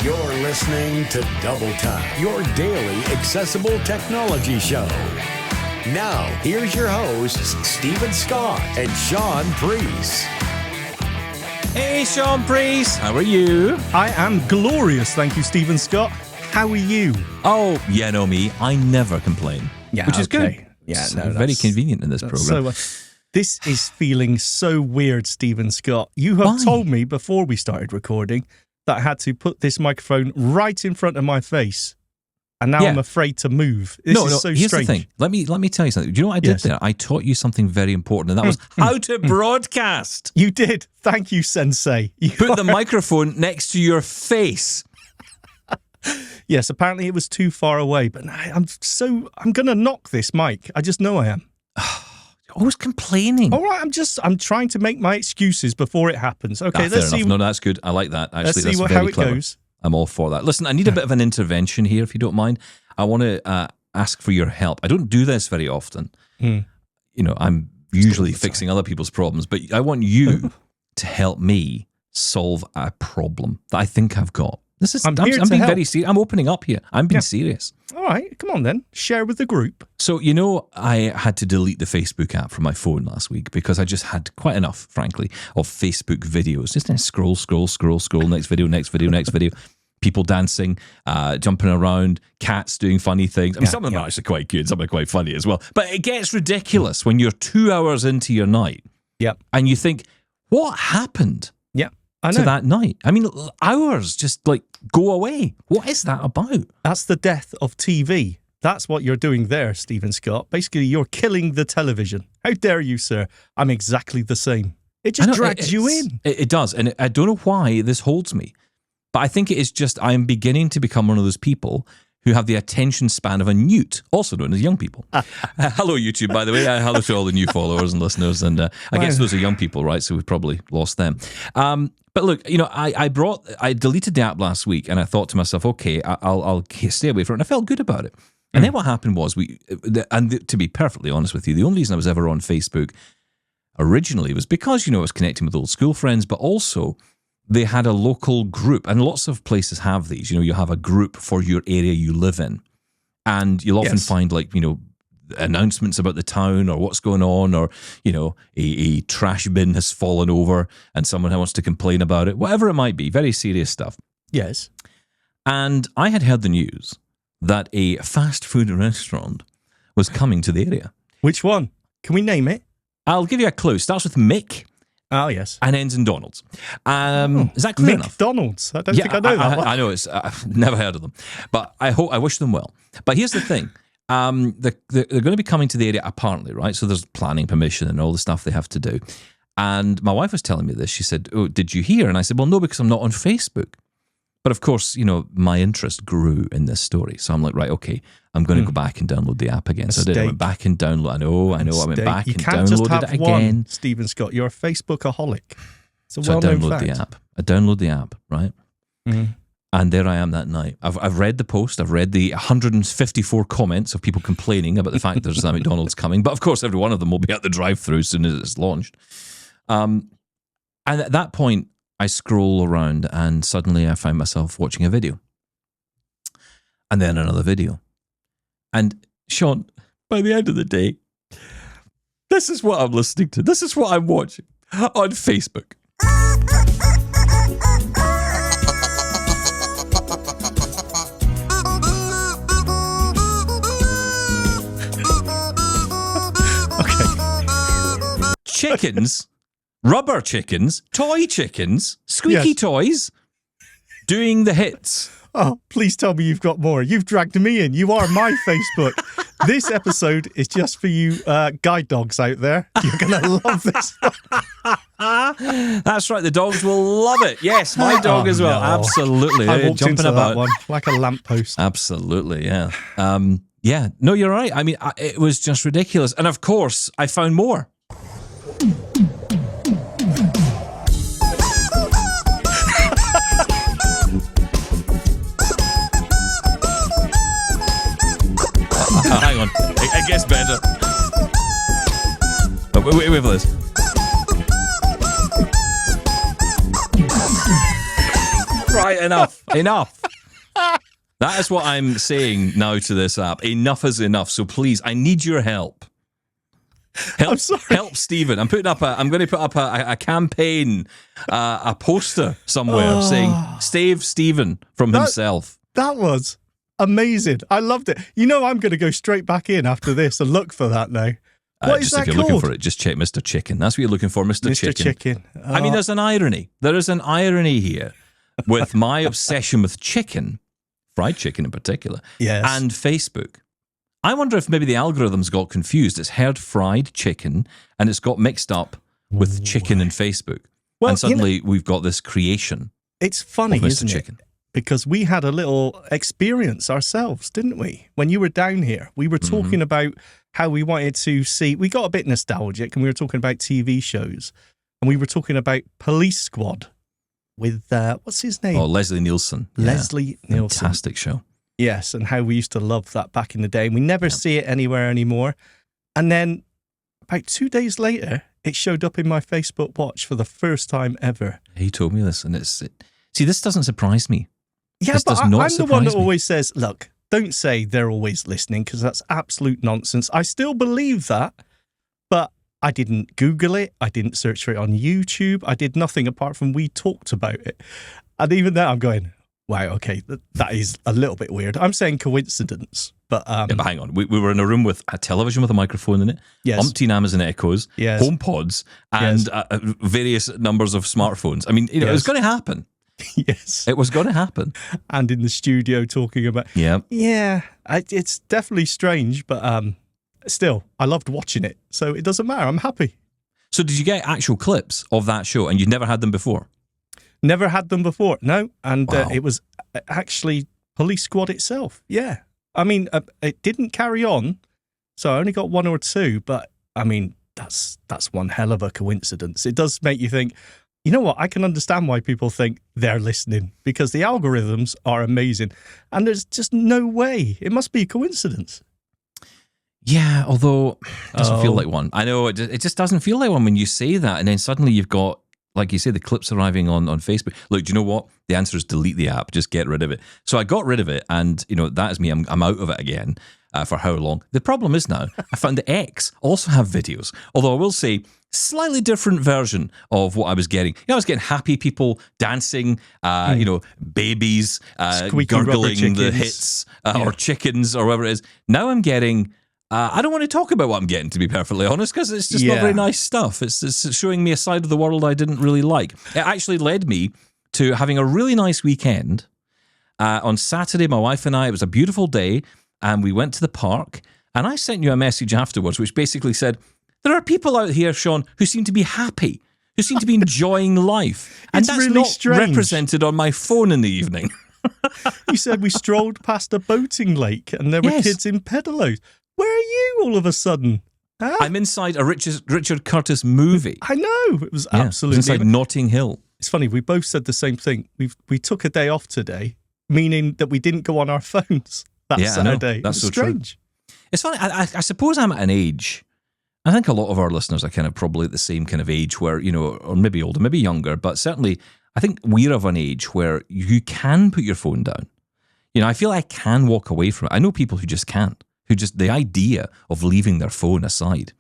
You're listening to Double Time, your daily accessible technology show. Now, here's your hosts, Stephen Scott and Shaun Preece. Hey, Shaun Preece, how are you? I am glorious, thank you, Stephen Scott. How are you? Oh, yeah, no, me. I never complain, which is good. Yeah, it's very convenient in this program. This is feeling so weird, Stephen Scott. You have told me before we started recording that I had to put this microphone right in front of my face, and now I'm afraid to move. This is so here's strange. The thing. Let me tell you something. Do you know what I did there? I taught you something very important, and that was how to broadcast. You did. Thank you, Sensei. You put the microphone next to your face. Yes, apparently it was too far away, but I'm going to knock this mic. I just know I am. Always complaining. All right, I'm trying to make my excuses before it happens. Okay, let's see. No, that's good. I like that. Actually, let's see that's how very it clever. goes. I'm all for that. Listen, I need a bit of an intervention here, if you don't mind. I want to ask for your help. I don't do this very often. You know, I'm usually fixing other people's problems, but I want you to help me solve a problem that I think I've got. I'm being very serious. I'm opening up here. I'm being serious. All right, come on then. Share with the group. So, you know, I had to delete the Facebook app from my phone last week because I just had quite enough, frankly, of Facebook videos. Just scroll, next video. People dancing, jumping around, cats doing funny things. I mean, some of them are actually quite cute, some are quite funny as well. But it gets ridiculous when you're 2 hours into your night and you think, what happened? To that night. I mean, hours just like go away. What is that about? That's the death of TV. That's what you're doing there, Stephen Scott. Basically, you're killing the television. How dare you, sir? I'm exactly the same. It just drags you in. It does. And I don't know why this holds me. But I think it is just I am beginning to become one of those people who have the attention span of a newt, also known as young people. Hello, YouTube, by the way. Hello to all the new followers and listeners. And I guess those are young people, right? So we've probably lost them. But look, you know, I deleted the app last week, and I thought to myself, okay, I'll stay away from it. And I felt good about it. And then what happened was to be perfectly honest with you, the only reason I was ever on Facebook originally was because, you know, I was connecting with old school friends, but also they had a local group, and lots of places have these. You know, you have a group for your area you live in, and you'll often find, like, you know, announcements about the town or what's going on, or, you know, a trash bin has fallen over and someone wants to complain about it, whatever it might be, very serious stuff. Yes. And I had heard the news that a fast food restaurant was coming to the area. Which one? Can we name it? I'll give you a clue. Starts with Mick. Oh, yes. And ends in Donald's. Is that clear enough? McDonald's. I don't think I know that one. I know. I've never heard of them. But I wish them well. But here's the thing. They're going to be coming to the area apparently, right? So there's planning permission and all the stuff they have to do. And my wife was telling me this. She said, "Oh, did you hear?" And I said, "Well, no, because I'm not on Facebook." But of course, you know, my interest grew in this story. So I'm like, right, okay, I'm going to go back and download the app again. So I did. I went back and download. I know. I went back and downloaded it again. One, Stephen Scott, you're a Facebookaholic. It's a so well-known I download the app, right? And there I am that night. I've read the post. I've read the 154 comments of people complaining about the fact there's a McDonald's coming. But of course, every one of them will be at the drive-thru as soon as it's launched. And at that point, I scroll around and suddenly I find myself watching a video. And then another video. And Shaun, by the end of the day, this is what I'm listening to. This is what I'm watching on Facebook. Chickens, rubber chickens, toy chickens, squeaky toys, doing the hits. Oh, please tell me you've got more. You've dragged me in. You are my Facebook. This episode is just for you guide dogs out there. You're going to love this. That's right. The dogs will love it. Yes, my dog as well. No. Absolutely. I walked jumping into about that one like a lamppost. Absolutely, yeah. Yeah, no, you're right. I mean, it was just ridiculous. And of course, I found more. Hang on, it gets better. Wait for this. Right, enough. That is what I'm saying now to this app. Enough is enough. So please, I need your help. I'm sorry. Help Stephen. I'm going to put up a campaign, a poster somewhere saying "Save Stephen from himself." That was amazing. I loved it. You know, I'm going to go straight back in after this and look for that now. What is just that if you're called? looking for it, just check Mr. Chicken. That's what you're looking for, Mr. Chicken. I mean, there's an irony. There is an irony here with my obsession with chicken, fried chicken in particular, yes, and Facebook. I wonder if maybe the algorithms got confused. It's heard fried chicken and it's got mixed up with chicken and Facebook. Well, and suddenly we've got this creation. It's funny, isn't Chicken. it? Because we had a little experience ourselves, didn't we? When you were down here, we were talking about how we wanted to see, we got a bit nostalgic and we were talking about TV shows and we were talking about Police Squad with, what's his name? Oh, Leslie Nielsen. Leslie Nielsen. Fantastic show. Yes, and how we used to love that back in the day. And we never see it anywhere anymore. And then about 2 days later, it showed up in my Facebook watch for the first time ever. He told me this, and see, this doesn't surprise me. Yeah, but I'm the one that always says, look, don't say they're always listening because that's absolute nonsense. I still believe that, but I didn't Google it. I didn't search for it on YouTube. I did nothing apart from we talked about it. And even then I'm going, wow, okay, that is a little bit weird. I'm saying coincidence, but... yeah, but hang on. We were in a room with a television with a microphone in it, yes, umpteen Amazon Echoes, yes, HomePods, and various numbers of smartphones. I mean, it was going to happen. Yes. It was going to happen. And in the studio talking about... Yeah. Yeah, it's definitely strange, but still, I loved watching it, so it doesn't matter. I'm happy. So did you get actual clips of that show, and you'd never had them before? Never had them before, no. And Wow. it was actually Police Squad itself, yeah. I mean, it didn't carry on, so I only got one or two, but, I mean, that's one hell of a coincidence. It does make you think, you know what, I can understand why people think they're listening, because the algorithms are amazing, and there's just no way. It must be a coincidence. Yeah, although it doesn't feel like one. I know, it just doesn't feel like one when you say that, and then suddenly you've got, like you say, the clips arriving on Facebook. Look, do you know what? The answer is delete the app. Just get rid of it. So I got rid of it, and that is me. I'm out of it again. For how long? The problem is now, I found the X also have videos. Although I will say, slightly different version of what I was getting. I was getting happy people dancing, babies, gurgling the hits, or chickens, or whatever it is. Now I'm getting... I don't want to talk about what I'm getting, to be perfectly honest, because it's just not very nice stuff. It's showing me a side of the world I didn't really like. It actually led me to having a really nice weekend. On Saturday, my wife and I, it was a beautiful day, and we went to the park, and I sent you a message afterwards, which basically said, there are people out here, Shaun, who seem to be happy, who seem to be enjoying life. And that's really not strange. Represented on my phone in the evening. You said we strolled past a boating lake, and there were kids in pedalos. Where are you all of a sudden? Huh? I'm inside a Richard Curtis movie. I know. It was absolutely... It's inside Notting Hill. It's funny, we both said the same thing. We took a day off today, meaning that we didn't go on our phones that Saturday. That's so strange. True. It's funny, I suppose I'm at an age, I think a lot of our listeners are kind of probably at the same kind of age where, or maybe older, maybe younger, but certainly I think we're of an age where you can put your phone down. I feel I can walk away from it. I know people who just can't. The idea of leaving their phone aside.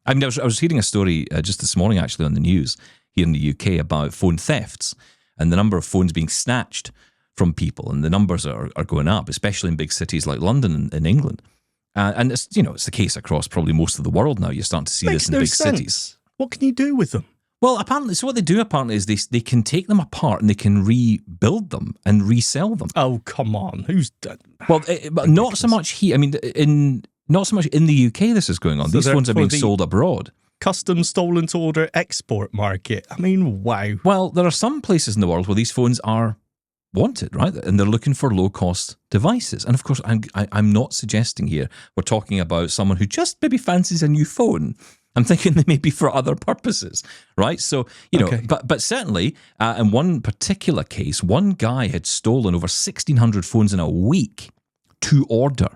I mean, I was reading a story just this morning, actually, on the news here in the UK about phone thefts and the number of phones being snatched from people, and the numbers are going up, especially in big cities like London and England. And it's the case across probably most of the world now. You're starting to see this in big cities. What can you do with them? Well, apparently, so what they do is they can take them apart and they can rebuild them and resell them. Oh, come on. Who's done? Well, but not so much here. I mean, not so much in the UK this is going on. So these phones are being sold abroad. Custom stolen to order export market. I mean, wow. Well, there are some places in the world where these phones are wanted, right? And they're looking for low-cost devices. And of course, I'm not suggesting here we're talking about someone who just maybe fancies a new phone. I'm thinking they may be for other purposes, right? So, but certainly, in one particular case, one guy had stolen over 1,600 phones in a week to order.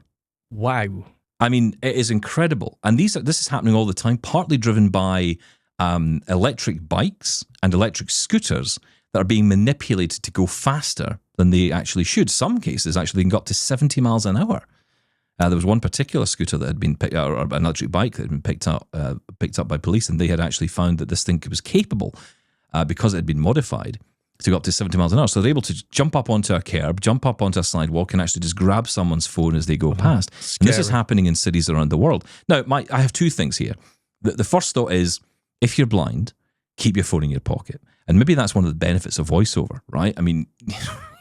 Wow. I mean, it is incredible. And this is happening all the time, partly driven by electric bikes and electric scooters that are being manipulated to go faster than they actually should. Some cases actually can go up to 70 miles an hour. There was one particular scooter that had been picked up, or an electric bike that had been picked up by police, and they had actually found that this thing was capable, because it had been modified, to go up to 70 miles an hour. So they're able to jump up onto a curb, jump up onto a sidewalk, and actually just grab someone's phone as they go past. Scary. And this is happening in cities around the world. Now, I have two things here. The first thought is, if you're blind, keep your phone in your pocket. And maybe that's one of the benefits of voiceover, right? I mean,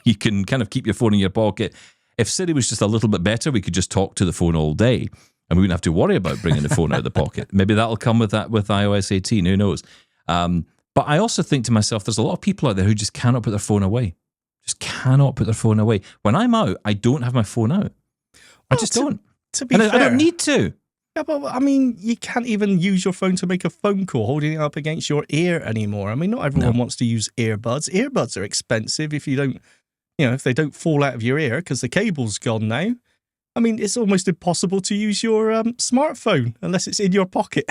you can kind of keep your phone in your pocket. If Siri was just a little bit better, we could just talk to the phone all day and we wouldn't have to worry about bringing the phone out of the pocket. Maybe that'll come with iOS 18, who knows? But I also think to myself, there's a lot of people out there who just cannot put their phone away. Just cannot put their phone away. When I'm out, I don't have my phone out. I just don't. To be fair, I don't need to. Yeah, but I mean, you can't even use your phone to make a phone call holding it up against your ear anymore. I mean, not everyone wants to use earbuds. Earbuds are expensive if they don't fall out of your ear because the cable's gone now. I mean, it's almost impossible to use your smartphone unless it's in your pocket.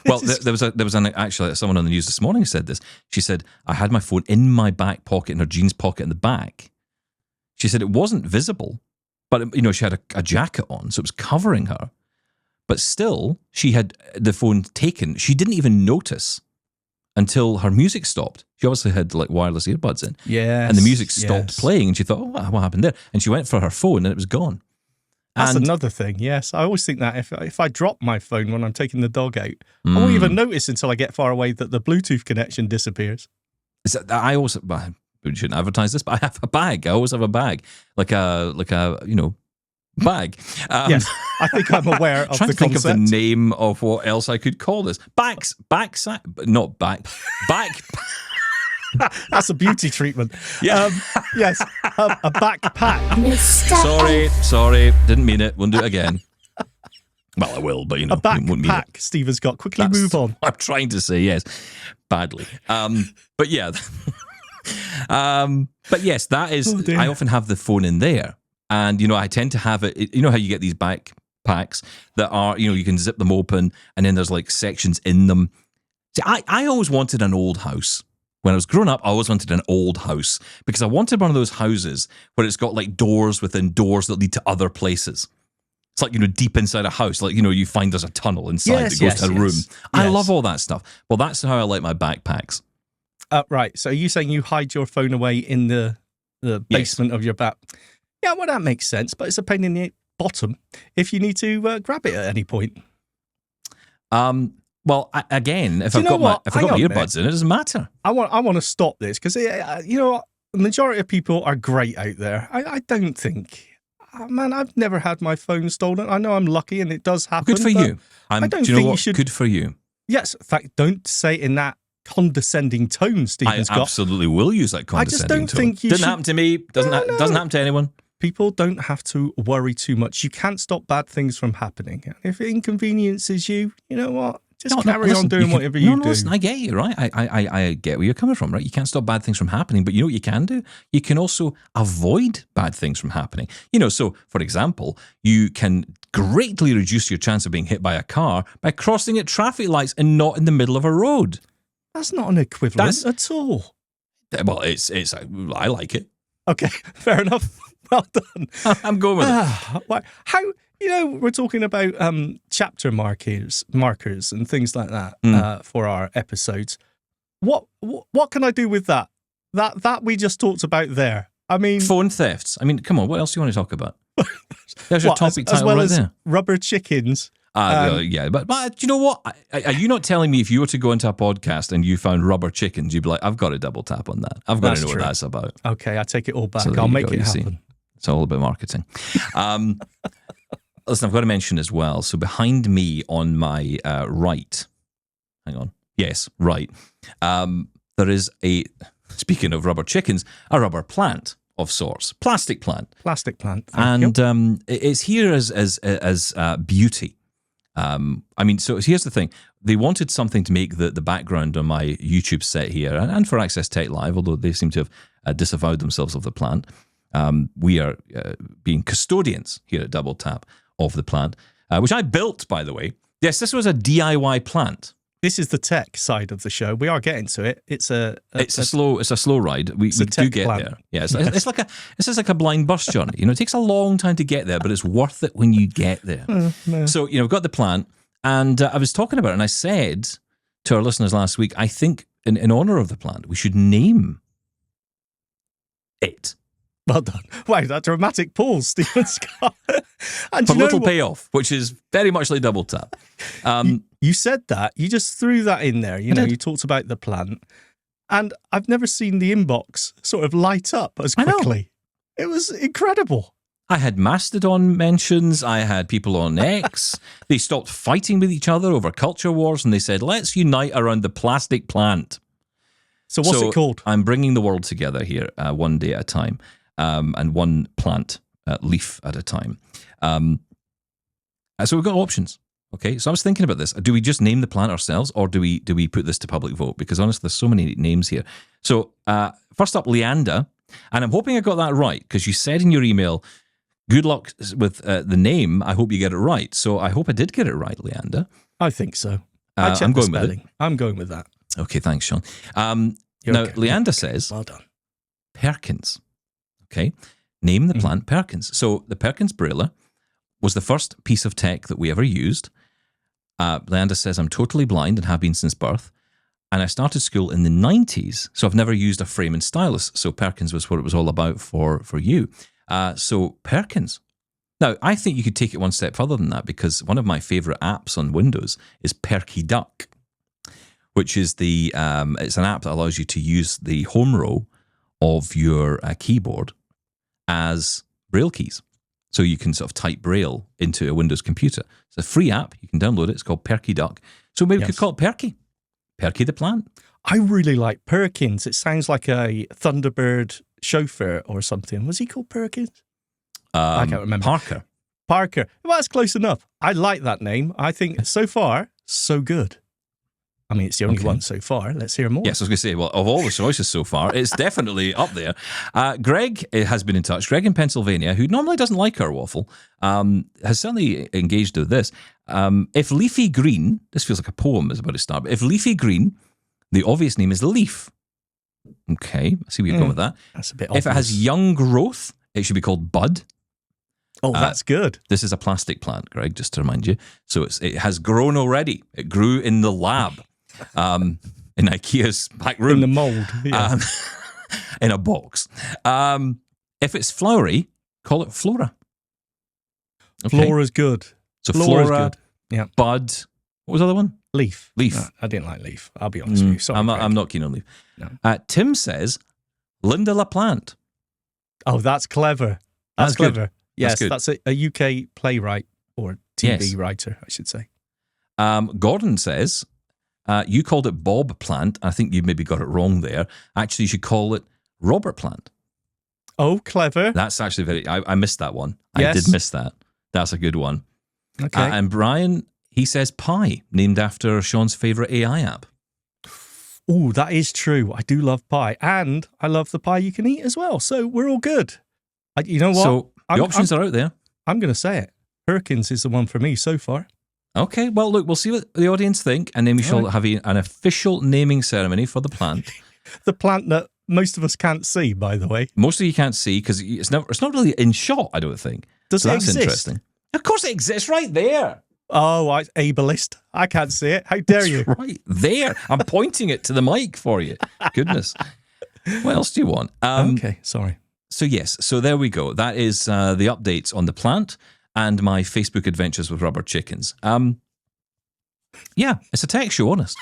Well, there was actually someone on the news this morning who said this. She said, I had my phone in my back pocket, in her jeans pocket in the back. She said it wasn't visible, but she had a jacket on, so it was covering her. But still, she had the phone taken. She didn't even notice until her music stopped. She obviously had like wireless earbuds in. Yeah. And the music stopped playing, and she thought, oh, what happened there? And she went for her phone, and it was gone. That's another thing, yes. I always think that if I drop my phone when I'm taking the dog out, I won't even notice until I get far away that the Bluetooth connection disappears. I also, we shouldn't advertise this, but I have a bag. I always have a bag, like a bag. Yes, I think I'm aware of the concept. Trying to think of the name of what else I could call this. Back. That's a beauty treatment. Yeah. Yes, a backpack. Sorry, didn't mean it. Won't do it again. Well, I will, but a backpack. Stephen's got. Quickly move on. I'm trying to say yes, badly. But yeah, but yes, that is. Oh, I often have the phone in there. And, I tend to have it, how you get these backpacks that are, you can zip them open and then there's like sections in them. See, I always wanted an old house. When I was growing up, I always wanted an old house because I wanted one of those houses where it's got like doors within doors that lead to other places. It's like, deep inside a house, like, you find there's a tunnel inside that goes to a room. Yes. I love all that stuff. Well, that's how I like my backpacks. Right. So are you saying you hide your phone away in the basement of your back? Yeah, well, that makes sense, but it's a pain in the bottom if you need to grab it at any point. Well, again, if I've got my earbuds in, it doesn't matter. I want to stop this because the majority of people are great out there. I don't think, man, I've never had my phone stolen. I know I'm lucky, and it does happen. Good for you. I don't think you should. Good for you. Yes, in fact, don't say it in that condescending tone, Stephen Scott. I absolutely will use that condescending tone. I just don't think you Didn't happen to me. Doesn't happen to anyone. People don't have to worry too much. You can't stop bad things from happening. If it inconveniences you, you know what? Just carry on doing whatever you do. Listen, I get you, right? I get where you're coming from, right? You can't stop bad things from happening, but you know what you can do? You can also avoid bad things from happening. So, for example, you can greatly reduce your chance of being hit by a car by crossing at traffic lights and not in the middle of a road. That's not an equivalent at all. Well, I like it. Okay, fair enough. Well done. I'm going with it. How, we're talking about chapter markers and things like that for our episodes. What can I do with that? That we just talked about there. I mean, phone thefts. I mean, come on. What else do you want to talk about? There's your topic title right there. Rubber chickens. Yeah, but do you know what? Are you not telling me if you were to go into a podcast and you found rubber chickens, you'd be like, I've got to double tap on that. I've got to know what that's about. Okay, I take it all back. I'll make it happen. It's all about marketing. Listen, I've got to mention as well. So behind me on my right, hang on. Yes, right. There is speaking of rubber chickens, a rubber plant of sorts, plastic plant. Plastic plant. And it's here as beauty. So here's the thing. They wanted something to make the background on my YouTube set here and for Access Tech Live, although they seem to have disavowed themselves of the plant. We are being custodians here at Double Tap of the plant, which I built, by the way. Yes, this was a DIY plant This is the tech side of the show. We are getting to it. It's a slow ride. We do get plan. there. Yeah, it's like a blind bus journey. It takes a long time to get there, but it's worth it when you get there. No. So we've got the plant, and I was talking about it, and I said to our listeners last week, I think in honor of the plant, we should name it. Well done. Wow, that dramatic pause, Stephen Scott. And For little payoff, which is very much like double tap. You said that. You just threw that in there. You talked about the plant. And I've never seen the inbox sort of light up as quickly. It was incredible. I had Mastodon mentions. I had people on X. They stopped fighting with each other over culture wars, and they said, let's unite around the plastic plant. So what's it called? I'm bringing the world together here, one day at a time, and one plant leaf at a time. So we've got options. Okay, so I was thinking about this. Do we just name the plant ourselves, or do we put this to public vote? Because honestly, there's so many names here. So first up, Leander, and I'm hoping I got that right, because you said in your email, good luck with the name. I hope you get it right. So I hope I did get it right, Leander. I think so. I checked the spelling. I'm going with that. Okay, thanks, Sean. Now, okay. Leander says, well done. Perkins. Okay, name the plant Perkins. So the Perkins Brailler was the first piece of tech that we ever used. Leander says, I'm totally blind and have been since birth. And I started school in the 90s, so I've never used a frame and stylus. So Perkins was what it was all about for you. So Perkins. Now, I think you could take it one step further than that, because one of my favorite apps on Windows is Perky Duck, which is it's an app that allows you to use the home row of your keyboard as Braille keys. So you can sort of type Braille into a Windows computer. It's a free app. You can download it. It's called Perky Duck. So maybe we could call it Perky. Perky the plant. I really like Perkins. It sounds like a Thunderbird chauffeur or something. Was he called Perkins? I can't remember. Parker. Well, that's close enough. I like that name. I think so far, so good. I mean, it's the only one so far. Let's hear more. Yes, I was going to say, well, of all the choices so far, it's definitely up there. Greg has been in touch. Greg in Pennsylvania, who normally doesn't like our waffle, has certainly engaged with this. If leafy green, this feels like a poem is about to start, but if leafy green, the obvious name is leaf. Okay, I see where you're going with that. That's a bit obvious. If it has young growth, it should be called bud. Oh, that's good. This is a plastic plant, Greg, just to remind you. So it has grown already. It grew in the lab. In IKEA's back room. In the mould. Yeah. In a box. If it's flowery, call it Flora. Okay. Flora's good. So Flora's Flora, good. Yeah. Bud. What was the other one? Leaf. Leaf. No, I didn't like leaf. I'll be honest with you. Sorry, I'm not keen on leaf. No. Tim says, Linda LaPlante. Oh, that's clever. That's clever. Good. Yes, that's, a UK playwright or TV writer, I should say. Gordon says, you called it Bob Plant. I think you maybe got it wrong there. Actually, you should call it Robert Plant. Oh, clever. That's actually I missed that one. Yes. I did miss that. That's a good one. Okay. And Brian, he says Pi, named after Sean's favourite AI app. Oh, that is true. I do love pie. And I love the pie you can eat as well. So we're all good. You know what? So the options are out there. I'm going to say it. Perkins is the one for me so far. Okay, well, look, we'll see what the audience think, and then we shall have an official naming ceremony for the plant. The plant that most of us can't see, by the way. Most of you can't see because it's not really in shot, I don't think. Does it exist? That's interesting. Of course it exists right there. Oh, ableist. I can't see it. How dare you? Right there. I'm pointing it to the mic for you. Goodness. What else do you want? Okay, sorry. So yes, so there we go. That is the updates on the plant and my Facebook adventures with rubber chickens. Yeah, it's a tech show, honest.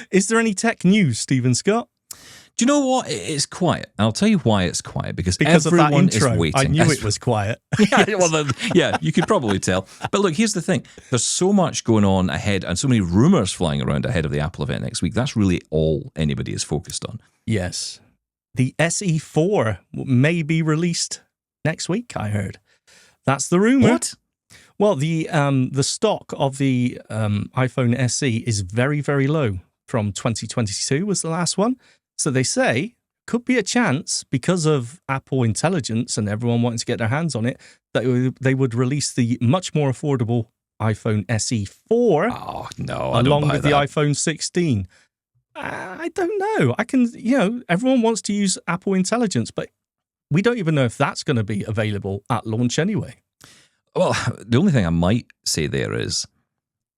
Is there any tech news, Stephen Scott? Do you know what? It's quiet. I'll tell you why it's quiet. Because of everyone that intro, is waiting. I knew it was quiet. Yeah, you could probably tell. But look, here's the thing. There's so much going on ahead and so many rumors flying around ahead of the Apple event next week. That's really all anybody is focused on. Yes. The SE4 may be released next week, I heard. That's the rumor. What? Well, the stock of the iPhone SE is very, very low. From 2022 was the last one. So they say could be a chance because of Apple Intelligence and everyone wanting to get their hands on it that they would release the much more affordable iPhone SE 4. Oh, no, along with the that. iPhone 16. I don't know. Everyone wants to use Apple Intelligence, but we don't even know if that's going to be available at launch anyway. Well, the only thing I might say there is,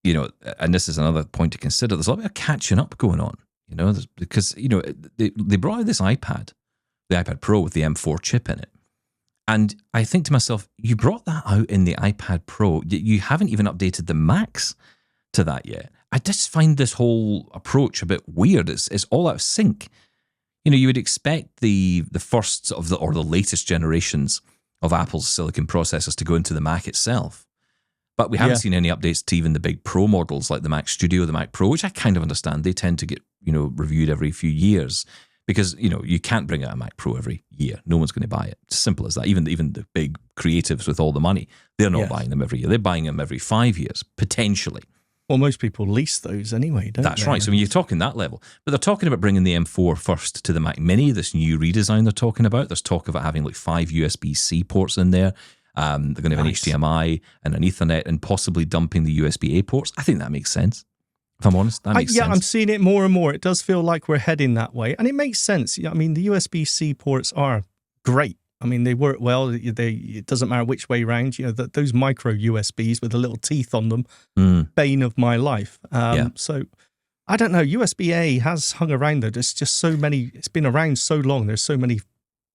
and this is another point to consider, there's a lot of catching up going on, because, they brought out this iPad, the iPad Pro with the M4 chip in it. And I think to myself, you brought that out in the iPad Pro, you haven't even updated the Macs to that yet. I just find this whole approach a bit weird. It's all out of sync. You would expect the first of the latest generations of Apple's silicon processors to go into the Mac itself. But we haven't seen any updates to even the big Pro models like the Mac Studio, the Mac Pro, which I kind of understand. They tend to get, reviewed every few years because, you can't bring out a Mac Pro every year. No one's going to buy it. It's simple as that. Even the big creatives with all the money, they're not buying them every year. They're buying them every 5 years, potentially. Well, most people lease those anyway, don't they? That's right. So when you're talking that level, but they're talking about bringing the M4 first to the Mac Mini, this new redesign they're talking about. There's talk about having like 5 USB-C ports in there. They're going to have an HDMI and an Ethernet and possibly dumping the USB-A ports. I think that makes sense. If I'm honest, that makes sense. I'm seeing it more and more. It does feel like we're heading that way. And it makes sense. I mean, the USB-C ports are great. I mean, they work well. It doesn't matter which way round. Those micro USBs with the little teeth on them, bane of my life. So I don't know. USB-A has hung around though. There's just so many. It's been around so long. There's so many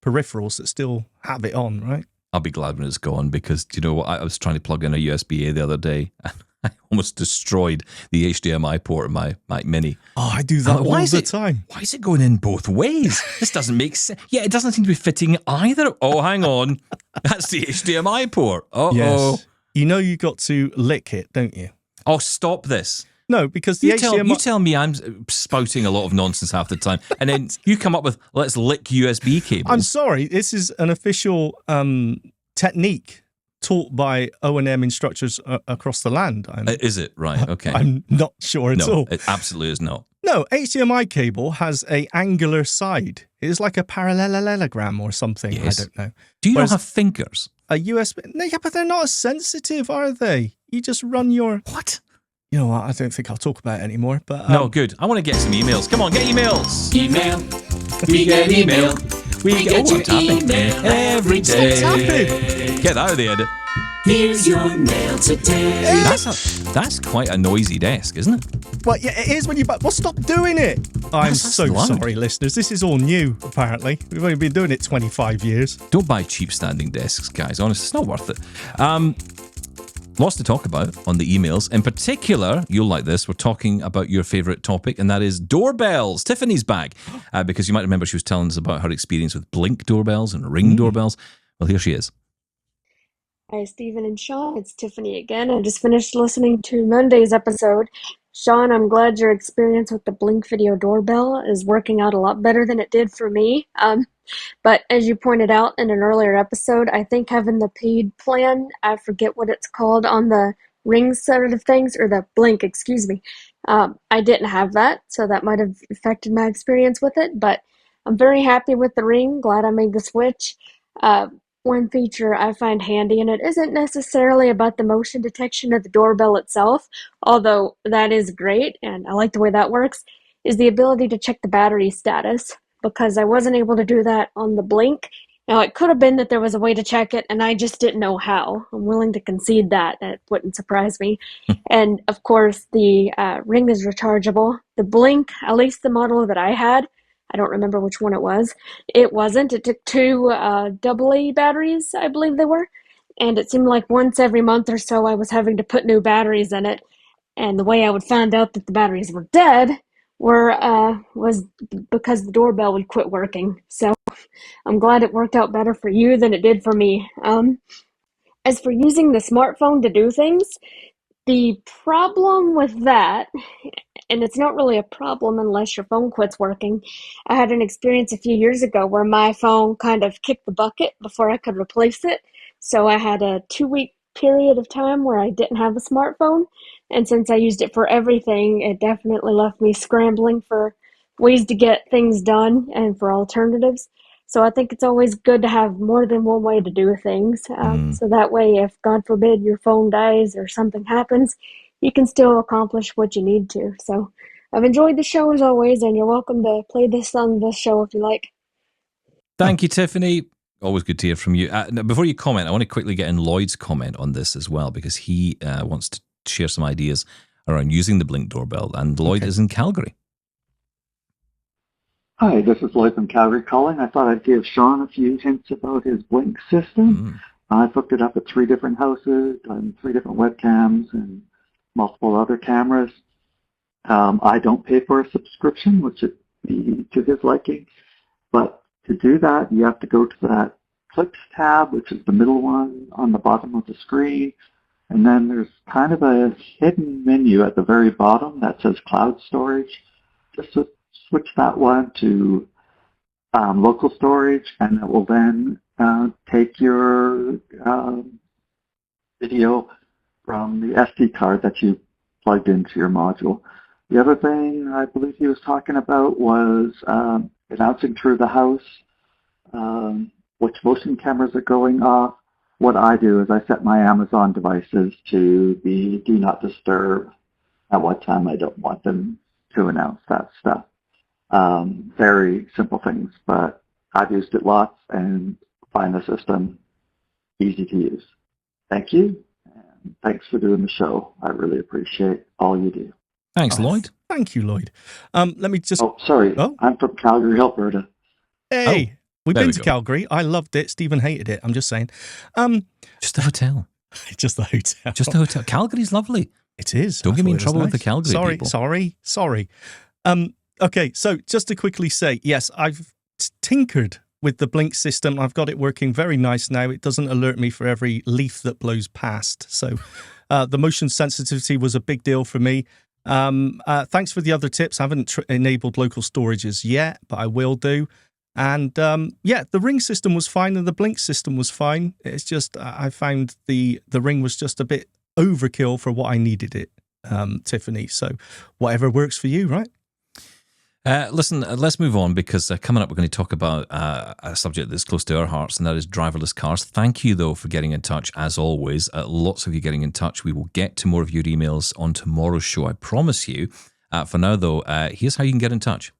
peripherals that still have it on, right? I'll be glad when it's gone because do you know what? I was trying to plug in a USB-A the other day and I almost destroyed the HDMI port in my Mac Mini. Oh, I do that all the time. Why is it going in both ways? This doesn't make sense. Yeah, it doesn't seem to be fitting either. Oh, hang on. That's the HDMI port. Uh-oh. Yes. You got to lick it, don't you? Oh, stop this. No, because the HDMI... You tell me I'm spouting a lot of nonsense half the time, and then you come up with, let's lick USB cables. I'm sorry, this is an official technique taught by O&M instructors across the land. Is it? Right, okay. I'm not sure at all. No, it absolutely is not. No, HDMI cable has a angular side. It's like a parallelogram or something. Yes. I don't know. Do you not have fingers? A USB... No, yeah, but they're not as sensitive, are they? You just run your... What? You know what? I don't think I'll talk about it anymore. But no, good. I want to get some emails. Come on, get emails. Email. We get email. We get your email every day. Stop tapping. Get that out of the edit. Here's your mail today. That's quite a noisy desk, isn't it? Well, yeah, it is when you... Well, stop doing it. I'm That's so loud. sorry, listeners. This is all new, apparently. We've only been doing it 25 years. Don't buy cheap standing desks, guys. Honestly, it's not worth it. Lots to talk about on the emails. In particular, you'll like this. We're talking about your favourite topic, and that is doorbells. Tiffany's back. Because you might remember she was telling us about her experience with Blink doorbells and Ring doorbells. Well, here she is. Hi, Stephen and Shaun. It's Tiffany again. I just finished listening to Monday's episode. Shaun, I'm glad your experience with the Blink video doorbell is working out a lot better than it did for me. But as you pointed out in an earlier episode, I think having the paid plan, I forget what it's called on the Ring side of things, or the Blink, excuse me. I didn't have that, so that might have affected my experience with it. But I'm very happy with the Ring. Glad I made the switch. One feature I find handy, and it isn't necessarily about the motion detection of the doorbell itself, although that is great, and I like the way that works, is the ability to check the battery status, because I wasn't able to do that on the Blink. Now, it could have been that there was a way to check it, and I just didn't know how. I'm willing to concede that. That wouldn't surprise me. And, of course, the Ring is rechargeable. The Blink, at least the model that I had, I don't remember which one it was. It wasn't. It took 2 AA batteries, I believe they were. And it seemed like once every month or so I was having to put new batteries in it. And the way I would find out that the batteries were dead was because the doorbell would quit working. So I'm glad it worked out better for you than it did for me. As for using the smartphone to do things, the problem with that, and it's not really a problem unless your phone quits working. I had an experience a few years ago where my phone kind of kicked the bucket before I could replace it. So I had a 2-week period of time where I didn't have a smartphone. And since I used it for everything, it definitely left me scrambling for ways to get things done and for alternatives. So I think it's always good to have more than one way to do things. So that way, if God forbid your phone dies or something happens, you can still accomplish what you need to. So I've enjoyed the show as always, and you're welcome to play this on the show if you like. Thank you, Tiffany. Always good to hear from you. Now, before you comment, I want to quickly get in Lloyd's comment on this as well, because he wants to share some ideas around using the Blink doorbell, and Lloyd is in Calgary. Hi, this is Lloyd from Calgary calling. I thought I'd give Shaun a few hints about his Blink system. I've hooked it up at 3 different houses, on 3 different webcams, and multiple other cameras. I don't pay for a subscription, which would be to his liking. But to do that, you have to go to that Clips tab, which is the middle one on the bottom of the screen. And then there's kind of a hidden menu at the very bottom that says Cloud Storage. Just to switch that one to local storage, and it will then take your video from the SD card that you plugged into your module. The other thing I believe he was talking about was announcing through the house which motion cameras are going off. What I do is I set my Amazon devices to be do not disturb at what time I don't want them to announce that stuff. Very simple things, but I've used it lots and find the system easy to use. Thank you, and thanks for doing the show. I really appreciate all you do. Thanks, Lloyd. Thank you, Lloyd. Let me just... Oh, sorry. Oh? I'm from Calgary, Alberta. Hey, we've been to Calgary. I loved it. Stephen hated it. I'm just saying. Just the hotel. Just the hotel. Just the hotel. Calgary's lovely. It is. Don't get me in trouble with the Calgary people. Sorry. Okay, so just to quickly say, yes, I've tinkered with the Blink system. I've got it working very nice now. It doesn't alert me for every leaf that blows past. So the motion sensitivity was a big deal for me. Thanks for the other tips. I haven't enabled local storages yet, but I will do. And the Ring system was fine and the Blink system was fine. It's just I found the Ring was just a bit overkill for what I needed it, Tiffany. So whatever works for you, right? Listen, let's move on, because coming up we're going to talk about a subject that's close to our hearts, and that is driverless cars. Thank you, though, for getting in touch, as always. Lots of you getting in touch. We will get to more of your emails on tomorrow's show, I promise you. For now, though, here's how you can get in touch.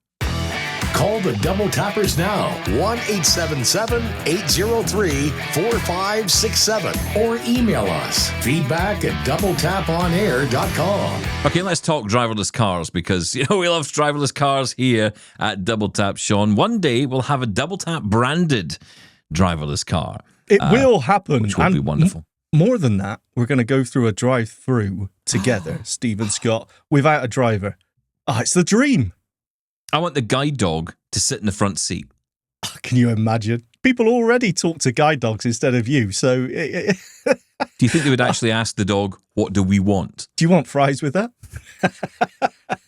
Call the Double Tappers now, 1-877-803-4567, or email us, feedback@doubletaponair.com. Okay, let's talk driverless cars, because we love driverless cars here at Double Tap Shaun. One day we'll have a Double Tap branded driverless car. It will happen. Which will be wonderful. More than that, we're going to go through a drive-through together, Steve and Scott, without a driver. Oh, it's the dream. I want the guide dog to sit in the front seat. Oh, can you imagine? People already talk to guide dogs instead of you, so... Do you think they would actually ask the dog, what do we want? Do you want fries with that?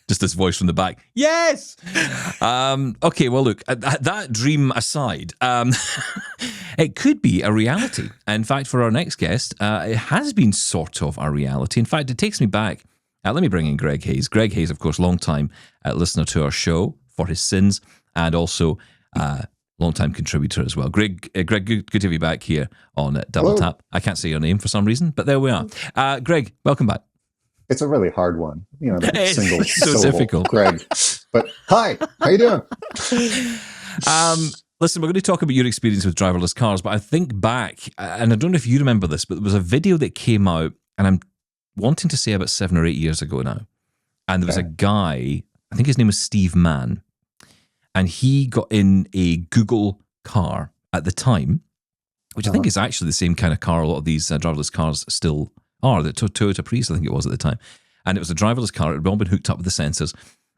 Just this voice from the back. Yes! Okay, well, look, that dream aside, it could be a reality. In fact, for our next guest, it has been sort of a reality. In fact, it takes me back. Let me bring in Gregg Hayes. Gregg Hayes, of course, long-time listener to our show for his sins, and also long-time contributor as well. Greg, good to have you back here on Double Tap. I can't say your name for some reason, but there we are. Greg, welcome back. It's a really hard one, that single so syllable, difficult. Greg. But hi, how you doing? Listen, we're going to talk about your experience with driverless cars, but I think back, and I don't know if you remember this, but there was a video that came out, and I'm wanting to say about 7 or 8 years ago now. And there was a guy, I think his name was Steve Mann, and he got in a Google car at the time, which I think is actually the same kind of car a lot of these driverless cars still are, the Toyota Prius, I think it was at the time. And it was a driverless car, it had all been hooked up with the sensors,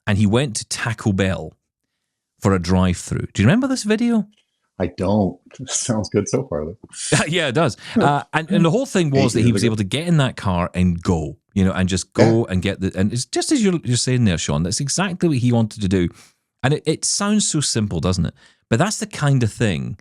and he went to Taco Bell for a drive-through. Do you remember this video? I don't. It sounds good so far, though. Yeah, it does. And the whole thing was that he was able to get in that car and go, and just go and get and it's just as you're saying there, Shaun, that's exactly what he wanted to do. And it sounds so simple, doesn't it? But that's the kind of thing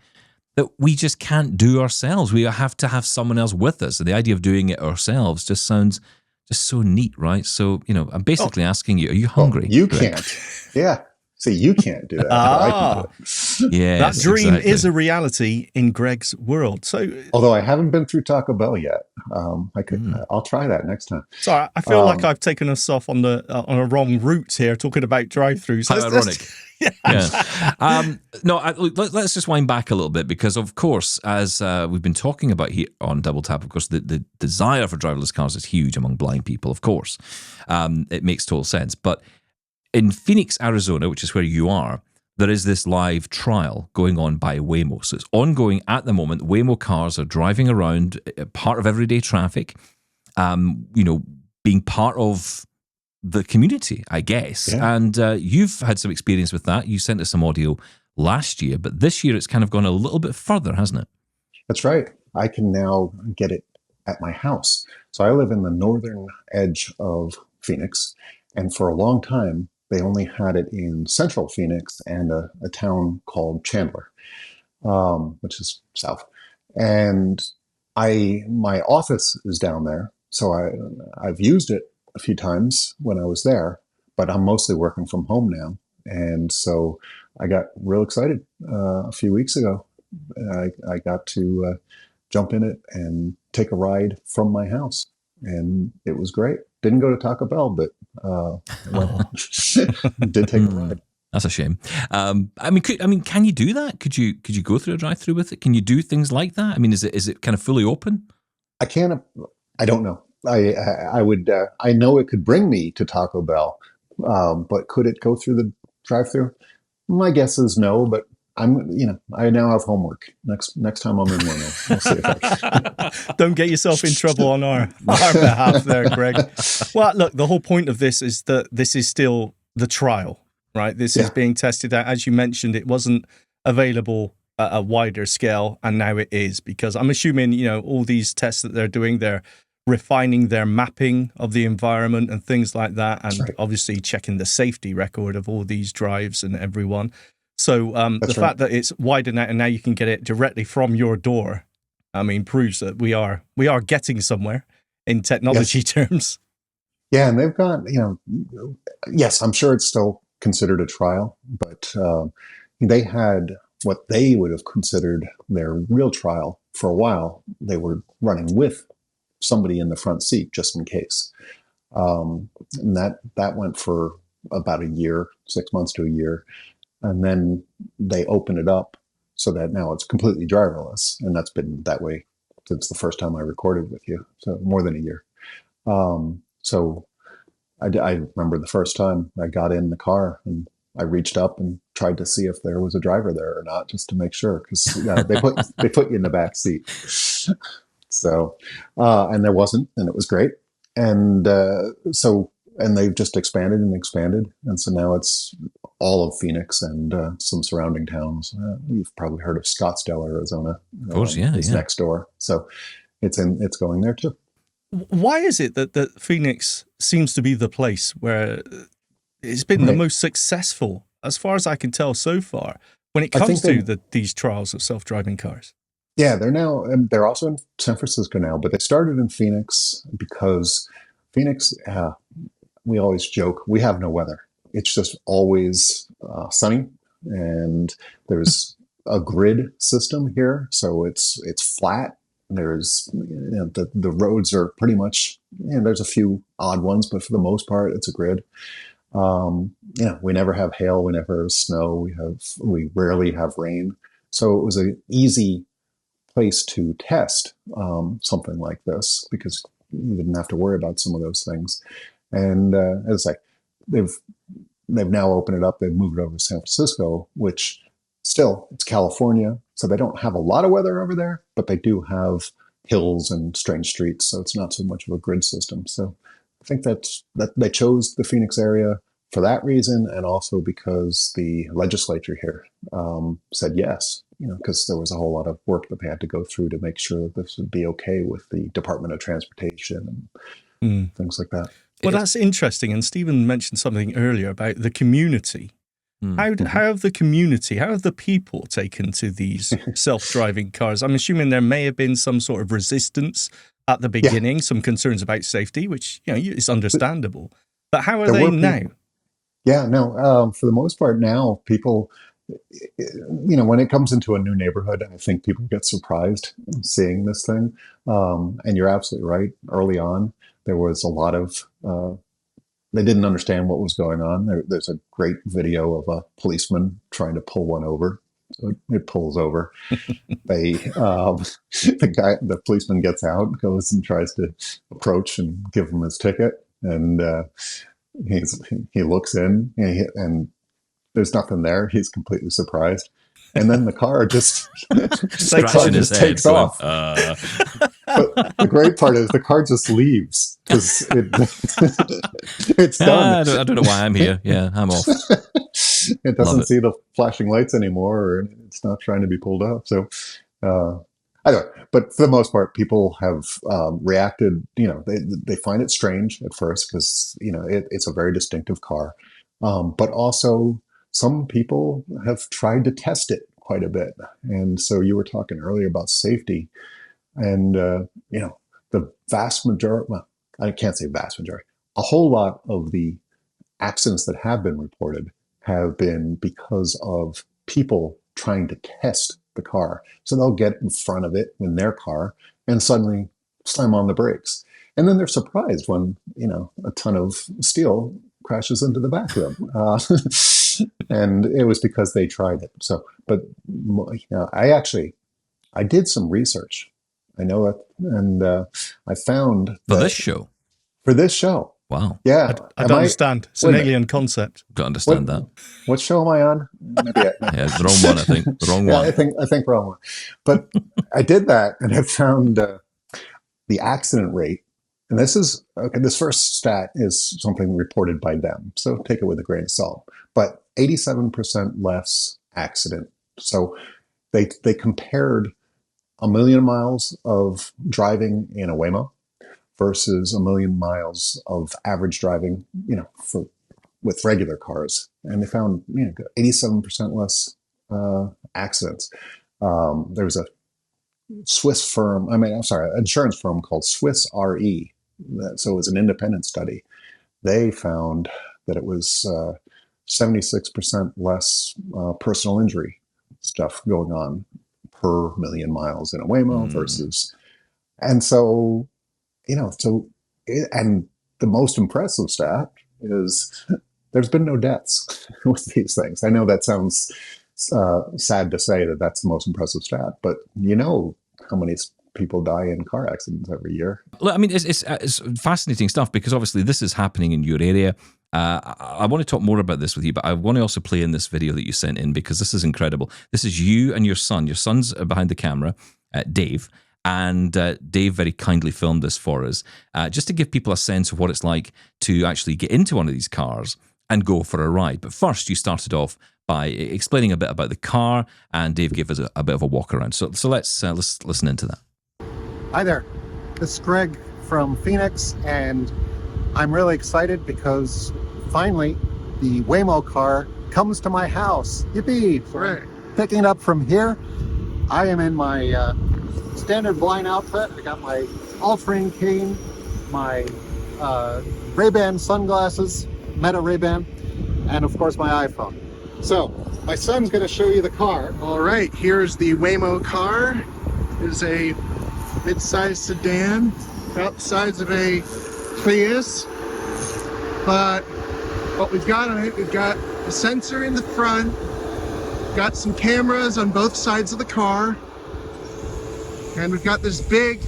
that we just can't do ourselves. We have to have someone else with us. And the idea of doing it ourselves just sounds just so neat, right? So, I'm basically asking you, are you hungry? You can't. Yeah. See, you can't do that, but I can do it. Yes, that dream exactly. is a reality in Gregg's world. So, Although I haven't been through Taco Bell yet, I'll try that next time. sorry, I feel like I've taken us off on a wrong route here, talking about drive-throughs. How ironic. Yeah. Let's just wind back a little bit, because, of course, as we've been talking about here on Double Tap, of course, the desire for driverless cars is huge among blind people, of course. It makes total sense. But in Phoenix, Arizona, which is where you are, there is this live trial going on by Waymo. So it's ongoing at the moment. Waymo cars are driving around, part of everyday traffic, being part of the community, I guess. Yeah. And you've had some experience with that. You sent us some audio last year, but this year it's kind of gone a little bit further, hasn't it? That's right. I can now get it at my house. So I live in the northern edge of Phoenix, and for a long time, they only had it in central Phoenix and a town called Chandler, which is south. And my office is down there, so I've used it a few times when I was there, but I'm mostly working from home now. And so I got real excited a few weeks ago. I got to jump in it and take a ride from my house, and it was great. Didn't go to Taco Bell, but did take a ride. That's a shame. Can you do that? Could you go through a drive-through with it? Can you do things like that? I mean, is it kind of fully open? I don't know. I would. I know it could bring me to Taco Bell, but could it go through the drive-through? My guess is no. But I now have homework. Next time I'm in one, we'll see if I can. Don't get yourself in trouble on our behalf there, Gregg. Well, look, the whole point of this is that this is still the trial, right? This is being tested out. As you mentioned, it wasn't available at a wider scale, and now it is, because I'm assuming, all these tests that they're doing, they're refining their mapping of the environment and things like that, and obviously checking the safety record of all these drives and everyone. So the fact that it's widened out and now you can get it directly from your door, proves that we are getting somewhere in technology terms. Yeah, and they've got, yes, I'm sure it's still considered a trial, but they had what they would have considered their real trial for a while. They were running with somebody in the front seat just in case. And that went for about a year, 6 months to a year. And then they open it up so that now it's completely driverless. And that's been that way since the first time I recorded with you. So more than a year. So I remember the first time I got in the car and I reached up and tried to see if there was a driver there or not, just to make sure. Because they put you in the back seat. So, and there wasn't, and it was great. And and they've just expanded and expanded. And so now it's all of Phoenix and some surrounding towns. You've probably heard of Scottsdale, Arizona. Of course, it's next door. So it's going there too. Why is it that Phoenix seems to be the place where it's been the most successful, as far as I can tell so far, when it comes to these trials of self-driving cars? Yeah, they're also in San Francisco now, but they started in Phoenix because Phoenix, we always joke, we have no weather. It's just always sunny, and there's a grid system here, so it's flat. There's the roads are pretty much, there's a few odd ones, but for the most part, it's a grid. We never have hail, we never have snow, we rarely have rain, so it was an easy place to test something like this because you didn't have to worry about some of those things. And as I say, they've now opened it up. They've moved it over to San Francisco, which still, it's California, so they don't have a lot of weather over there, but they do have hills and strange streets, so it's not so much of a grid system. So I think that they chose the Phoenix area for that reason, and also because the legislature here said yes, because there was a whole lot of work that they had to go through to make sure that this would be okay with the Department of Transportation and things like that. Well, that's interesting. And Stephen mentioned something earlier about the community. How have the people taken to these self-driving cars? I'm assuming there may have been some sort of resistance at the beginning, some concerns about safety, which is understandable. But how are they now? Yeah, no, for the most part now, people, when it comes into a new neighborhood, I think people get surprised seeing this thing. And you're absolutely right. Early on, there was a lot of, they didn't understand what was going on. There's a great video of a policeman trying to pull one over. So it pulls over. The policeman gets out, goes and tries to approach and give him his ticket. And he looks in and there's nothing there. He's completely surprised. And then the car just takes off. But the great part is the car just leaves because it's done. I don't know why I'm here. Yeah, I'm off. It doesn't see the flashing lights anymore, or it's not trying to be pulled up. So, anyway, but for the most part, people have reacted. They find it strange at first because it's a very distinctive car, but also some people have tried to test it quite a bit. And so you were talking earlier about safety, and the vast majority. Well, I can't say vast majority. A whole lot of the accidents that have been reported have been because of people trying to test the car. So they'll get in front of it in their car and suddenly slam on the brakes. And then they're surprised when, a ton of steel crashes into the back of them. And it was because they tried it. So, but I did some research. I know it. And I found for this show. For this show. Wow. Yeah. I don't understand. It's an alien concept. Don't understand that. What show am I on? Yeah, the wrong one, I think. The wrong one. I think wrong one. But I did that and I found the accident rate. And this first stat is something reported by them. So take it with a grain of salt. But 87% less accident. So they compared 1 million miles of driving in a Waymo versus 1 million miles of average driving, with regular cars. And they found 87% less accidents. There was a Swiss firm, insurance firm called Swiss Re. So it was an independent study. They found that it was 76% less personal injury stuff going on per 1 million miles in a Waymo versus, and so, and the most impressive stat is there's been no deaths with these things. I know that sounds sad to say that that's the most impressive stat, but how many people die in car accidents every year. Look, I mean, it's fascinating stuff because obviously this is happening in your area. I want to talk more about this with you, but I want to also play in this video that you sent in because this is incredible. This is you and your son. Your son's behind the camera, Dave, and Dave very kindly filmed this for us just to give people a sense of what it's like to actually get into one of these cars and go for a ride. But first, you started off by explaining a bit about the car, and Dave gave us a bit of a walk around. So let's listen into that. Hi there, this is Greg from Phoenix, and I'm really excited because finally the Waymo car comes to my house. Yippee! Right. Picking it up from here, I am in my standard blind outfit. I got my all-terrain cane, my Ray-Ban sunglasses, Meta Ray-Ban, and of course my iPhone. So my son's going to show you the car. All right, here's the Waymo car. It is a mid-sized sedan, about the size of a Prius. But what we've got on it, we've got a sensor in the front, got some cameras on both sides of the car, and we've got this big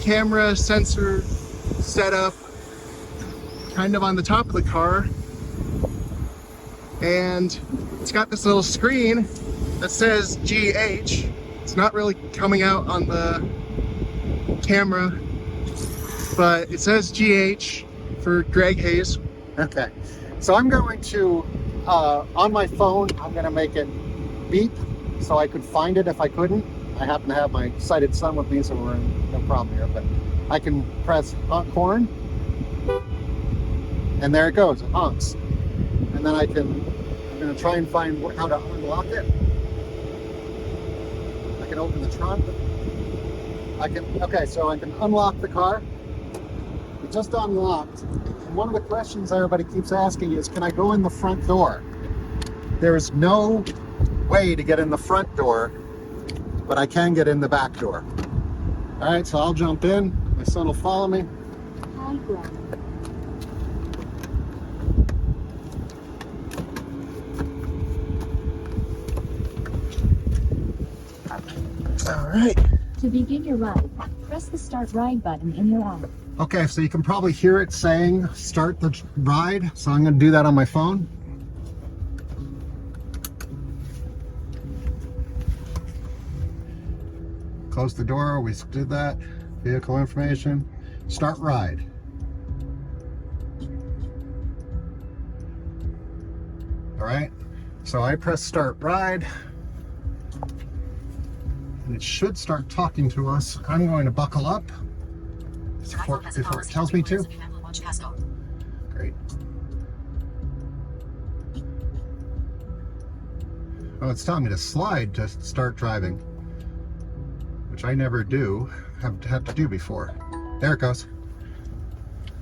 camera sensor setup kind of on the top of the car. And it's got this little screen that says GH. It's not really coming out on the camera, but it says GH for Gregg Hayes. Okay, so I'm going to on my phone I'm going to make it beep so I could find it if I couldn't. I happen to have my sighted son with me, so we're in no problem here, but I can press honk horn and there it goes, it honks. And then I'm going to try and find how to unlock it. I can open the trunk. Okay, so I can unlock the car. It just unlocked. One of the questions everybody keeps asking is, can I go in the front door? There is no way to get in the front door, but I can get in the back door. All right, so I'll jump in. My son will follow me. Hi, Greg. All right. To begin your ride, press the start ride button in your app. Okay, so you can probably hear it saying start the ride. So I'm going to do that on my phone. Close the door, we did that. Vehicle information, start ride. All right, so I press start ride. And it should start talking to us. I'm going to buckle up before it tells me to. Great. Oh, it's telling me to slide to start driving, which I never do, have had to do before. There it goes.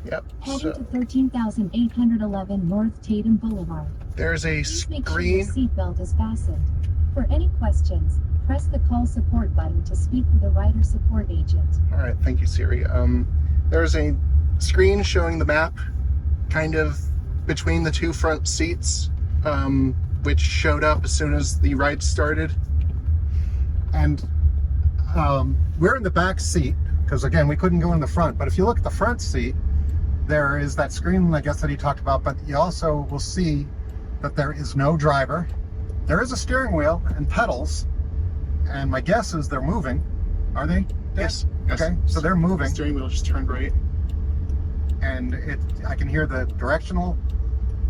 Yep. Heading to 13,811 North Tatum Boulevard. There's a Please make sure your screen. seatbelt is fastened. For any questions, press the call support button to speak with a rider support agent. All right, thank you, Siri. There's a screen showing the map kind of between the two front seats, which showed up as soon as the ride started. And we're in the back seat because, again, we couldn't go in the front. But if you look at the front seat, there is that screen, I guess, that he talked about. But you also will see that there is no driver. There is a steering wheel and pedals. And my guess is they're moving. Are they? Yes. Okay, so they're moving. The steering wheel just turned right. And I can hear the directional,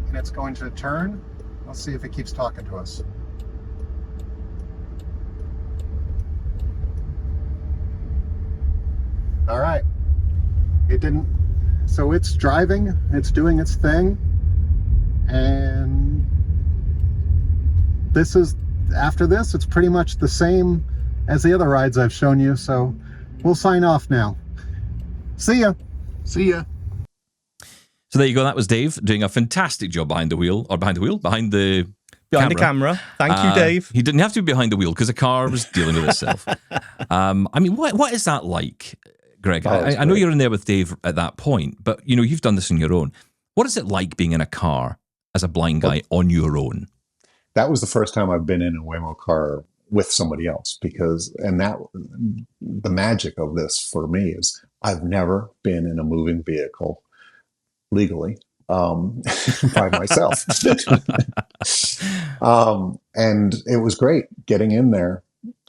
and it's going to turn. Let's see if it keeps talking to us. All right. It didn't. So it's driving. It's doing its thing. And this is, after this, it's pretty much the same as the other rides I've shown you. So we'll sign off now. See ya. See ya. So there you go. That was Dave doing a fantastic job behind the camera. Thank you, Dave. He didn't have to be behind the wheel because the car was dealing with itself. I mean, what is that like, Greg? I know you're in there with Dave at that point, but you've done this on your own. What is it like being in a car as a blind guy on your own? That was the first time I've been in a Waymo car with somebody else the magic of this for me is I've never been in a moving vehicle legally by myself. And it was great getting in there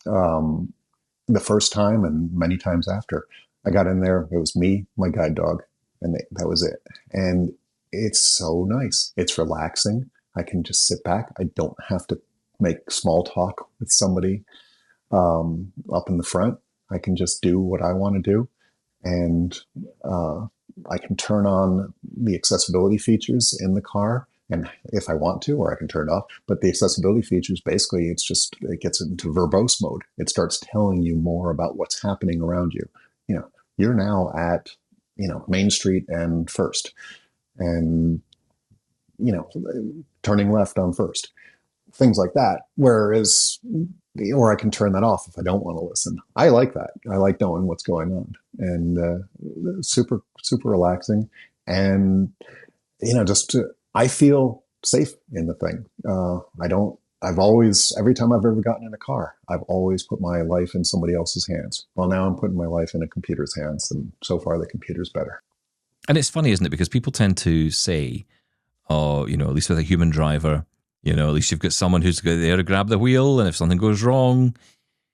the first time and many times after. I got in there, it was me, my guide dog, and that was it. And it's so nice. It's relaxing. I can just sit back. I don't have to make small talk with somebody up in the front. I can just do what I want to do. And I can turn on the accessibility features in the car, and if I want to, or I can turn it off. But the accessibility features, basically, it gets into verbose mode. It starts telling you more about what's happening around you. You're now at, Main Street and First, and, turning left on First, things like that. Whereas, or I can turn that off if I don't want to listen. I like that. I like knowing what's going on, and super, super relaxing. And, I feel safe in the thing. Every time I've ever gotten in a car, I've always put my life in somebody else's hands. Well, now I'm putting my life in a computer's hands, and so far the computer's better. And it's funny, isn't it? Because people tend to say, at least with a human driver, at least you've got someone who's there to grab the wheel, and if something goes wrong,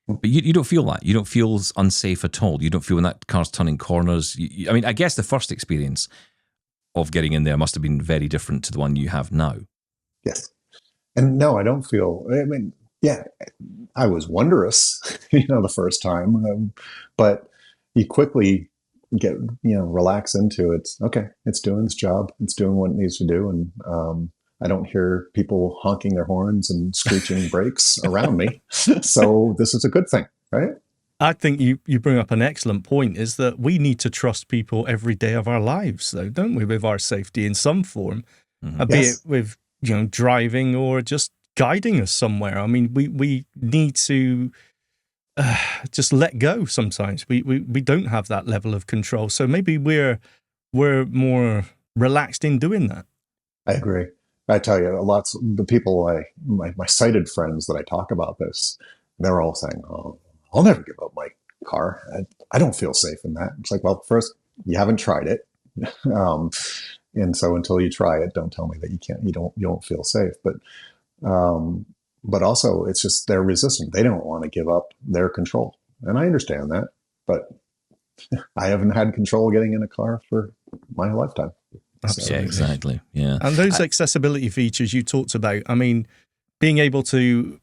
but you don't feel that. You don't feel unsafe at all. You don't feel when that car's turning corners. I guess the first experience of getting in there must have been very different to the one you have now. Yes. And no, I don't feel, I was wondrous, the first time, but you quickly get, relax into it. Okay, it's doing its job. It's doing what it needs to do. And I don't hear people honking their horns and screeching brakes around me. So this is a good thing, right? I think you bring up an excellent point, is that we need to trust people every day of our lives, though, don't we, with our safety in some form, be it with driving or just guiding us somewhere. I mean, we need to just let go sometimes. We don't have that level of control, so maybe we're more relaxed in doing that. I agree. I tell you, lots of the people my sighted friends that I talk about this, they're all saying, "Oh, I'll never give up my car. I don't feel safe in that." It's like, well, first, you haven't tried it, and so until you try it, don't tell me that you don't feel safe. But also, it's just they're resistant. They don't want to give up their control, and I understand that. But I haven't had control getting in a car for my lifetime. Absolutely. Yeah, exactly. Yeah. And those accessibility features you talked about, I mean, being able to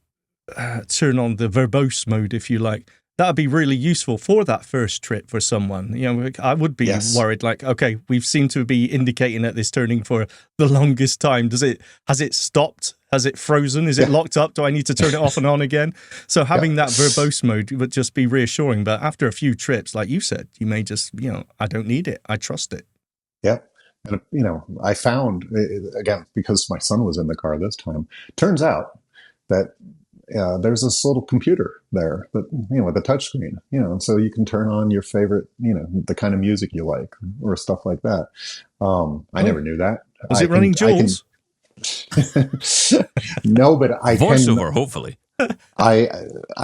turn on the verbose mode, if you like, that would be really useful for that first trip for someone. I would be worried, like, okay, we seem to be indicating that this turning for the longest time. Has it stopped? Has it frozen? Is it locked up? Do I need to turn it off and on again? So having that verbose mode would just be reassuring. But after a few trips, like you said, you may just, I don't need it. I trust it. Yeah. And, I found, again, because my son was in the car this time, turns out that there's this little computer there that, with a touchscreen, and so you can turn on your favorite, the kind of music you like or stuff like that. I never knew that. Was it running Jules? No, but I voiceover, hopefully. I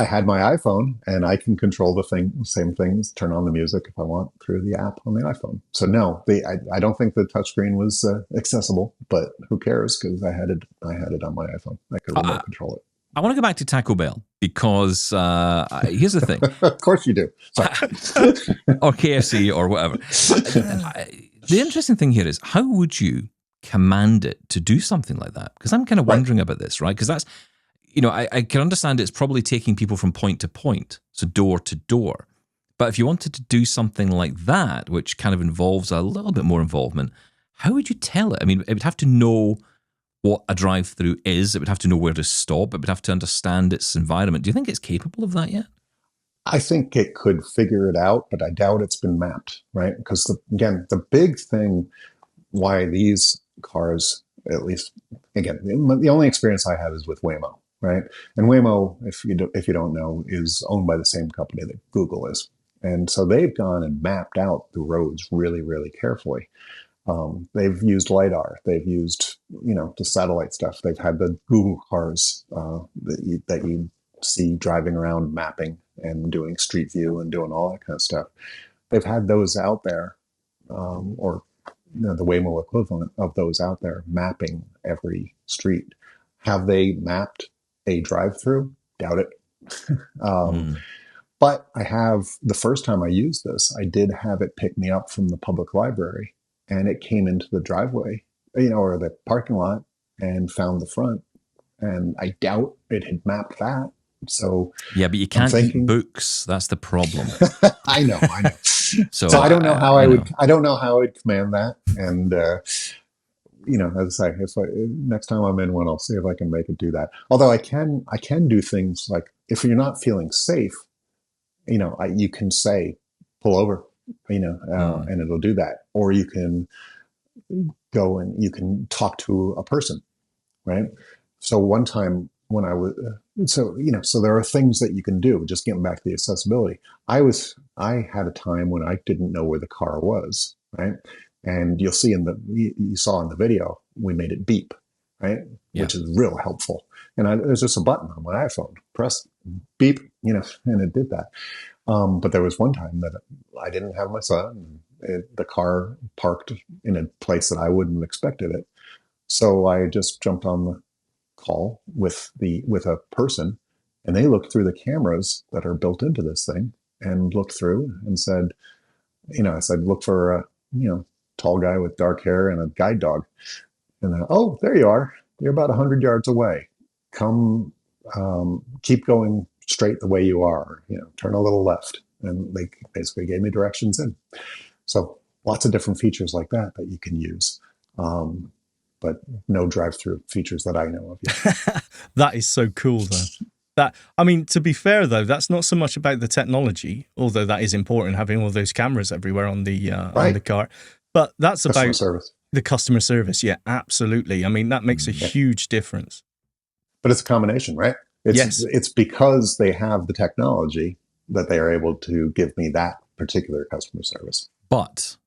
had my iPhone and I can control the same things, turn on the music if I want through the app on the iPhone. So no, I don't think the touchscreen was accessible, but who cares? Because I had it on my iPhone. I could remote control it. I want to go back to Taco Bell because here's the thing. Of course you do. Or KFC or whatever. The interesting thing here is, how would you command it to do something like that? Because I'm kind of wondering about this, right? Because that's, I can understand it's probably taking people from point to point, so door to door. But if you wanted to do something like that, which kind of involves a little bit more involvement, how would you tell it? I mean, it would have to know what a drive-through is. It would have to know where to stop. It would have to understand its environment. Do you think it's capable of that yet? I think it could figure it out, but I doubt it's been mapped, right? Because the big thing why these cars, at least, again, the only experience I have is with Waymo, right? And Waymo, if you don't know, is owned by the same company that Google is. And so they've gone and mapped out the roads really, really carefully. They've used LiDAR. They've used, the satellite stuff. They've had the Google cars that you see driving around mapping and doing street view and doing all that kind of stuff. They've had those out there, or the Waymo equivalent of those out there mapping every street. Have they mapped a drive-through? Doubt it. But I have, the first time I used this, I did have it pick me up from the public library. And it came into the driveway, or the parking lot, and found the front. And I doubt it had mapped that. So yeah, but you can't eat books. That's the problem. I know. So I don't know how I don't know how I'd command that. And as I say, next time I'm in one, I'll see if I can make it do that. Although I can do things like, if you're not feeling safe, you can say, pull over. And it'll do that. Or you can go and you can talk to a person, right? So one time when I was, so there are things that you can do, just getting back to the accessibility. I had a time when I didn't know where the car was, right? And you'll see you saw in the video, we made it beep, right? Yeah. Which is real helpful. And there's just a button on my iPhone, press beep, and it did that. But there was one time that I didn't have my son. The car parked in a place that I wouldn't have expected it. So I just jumped on the call with a person, and they looked through the cameras that are built into this thing and looked through and said, I said, look for a, tall guy with dark hair and a guide dog. And oh, there you are. You're about 100 yards away. Come, keep going straight the way you are, turn a little left. And they basically gave me directions in. So lots of different features like that you can use. But no drive-through features that I know of yet. That is so cool, though. I mean, to be fair though, that's not so much about the technology, although that is important, having all those cameras everywhere on the car. But that's customer about service. The customer service. Yeah, absolutely. I mean, that makes a huge difference. But it's a combination, right? It's because they have the technology that they are able to give me that particular customer service. But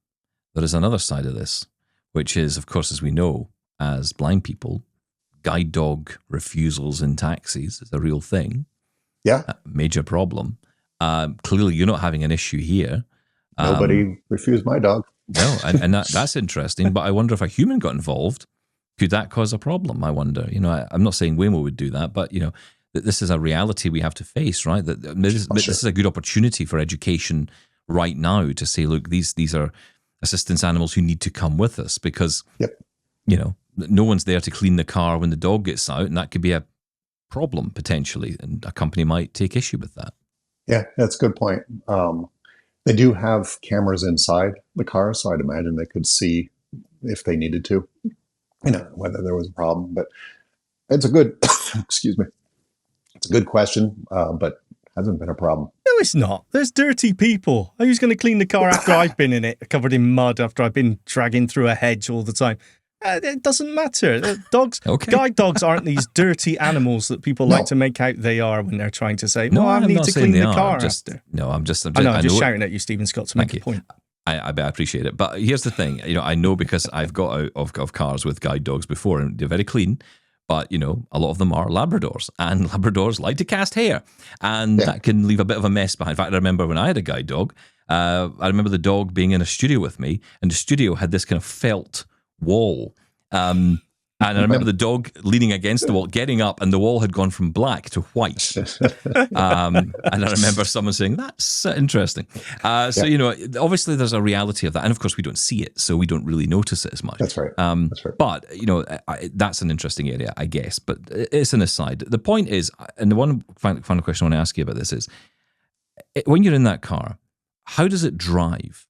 there is another side of this, which is, of course, as we know, as blind people, guide dog refusals in taxis is a real thing. Yeah. A major problem. Clearly, you're not having an issue here. Nobody refused my dog. No, and that's interesting. But I wonder if a human got involved, could that cause a problem? I wonder. You know, I'm not saying Waymo would do that, but, you know, that this is a reality we have to face, right? That this is a good opportunity for education right now to say, look, these are assistance animals who need to come with us because, you know, no one's there to clean the car when the dog gets out, and that could be a problem potentially, and a company might take issue with that. Yeah, that's a good point. They do have cameras inside the car, so I'd imagine they could see if they needed to, you know, whether there was a problem. But it's a good, excuse me, it's a good question, but hasn't been a problem. No, it's not. There's dirty people. Who's going to clean the car after I've been in it, covered in mud, after I've been dragging through a hedge all the time? It doesn't matter. Dogs, guide dogs aren't these dirty animals that people like to make out they are when they're trying to say, I need to clean the car after. No, I'm just shouting at you, Stephen Scott, to make a point. I appreciate it. But here's the thing. You know, I know because I've got out of cars with guide dogs before, and they're very clean. But, you know, a lot of them are Labradors, and Labradors like to cast hair, and that can leave a bit of a mess behind. In fact, I remember when I had a guide dog, I remember the dog being in a studio with me, and the studio had this kind of felt wall. And I remember the dog leaning against the wall, getting up, and the wall had gone from black to white. And I remember someone saying, that's interesting. So, you know, obviously there's a reality of that. And of course, we don't see it, so we don't really notice it as much. That's right. But, you know, that's an interesting area, I guess. But it's an aside. The point is, and the one final question I want to ask you about this is, when you're in that car, how does it drive,